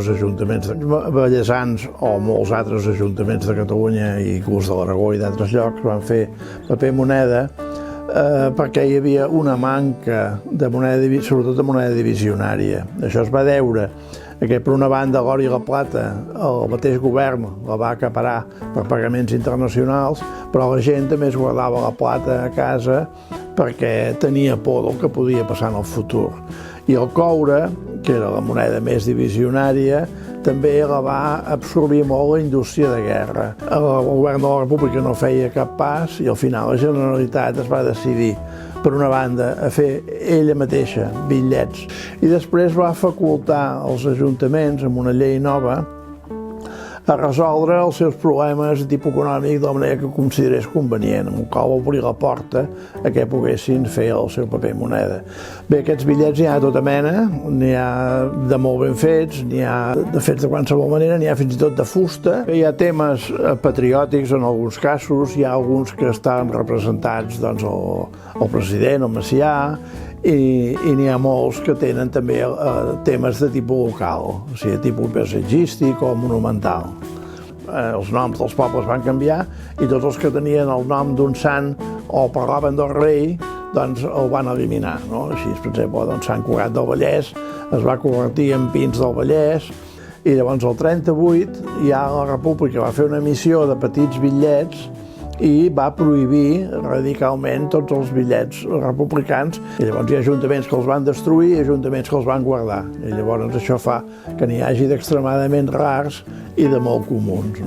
altres ajuntaments bellesans o molts altres ajuntaments de Catalunya i inclús de l'Aragó i d'altres llocs van fer paper moneda perquè hi havia una manca de moneda, sobretot de moneda divisionària. Això es va deure que per una banda l'or i la plata el mateix govern la va acaparar per pagaments internacionals, però la gent també es guardava la plata a casa perquè tenia por del que podia passar en el futur. I el coure, que era la moneda més divisionària, també la va absorbir molt la indústria de guerra. El govern de la República no feia cap pas i al final la Generalitat es va decidir, per una banda, a fer ella mateixa bitllets i després va facultar als ajuntaments amb una llei nova a resoldre els seus problemes de tipus econòmic de la manera que considerés convenient, amb el qual va obrir la porta a que poguessin fer el seu paper moneda. Bé, aquests bitllets n'hi ha de tota mena, n'hi ha de molt ben fets, n'hi ha de fets de qualsevol manera, n'hi ha fins i tot de fusta. Hi ha temes patriòtics en alguns casos, hi ha alguns que estan representats doncs, el president, el Macià, i n'hi ha molts que tenen també temes de tipus local, o sigui, de tipus paisatgístic o monumental. Els noms dels pobles van canviar i tots els que tenien el nom d'un sant o parlaven del rei, doncs el van eliminar. Així, per exemple, doncs, Sant Cugat del Vallès es va convertir en Pins del Vallès i llavors el 38 ja la República va fer una emissió de petits bitllets i va prohibir radicalment tots els bitllets republicans i llavors hi ha ajuntaments que els van destruir i ajuntaments que els van guardar. I llavors això fa que n'hi hagi d'extremadament rars i de molt comuns.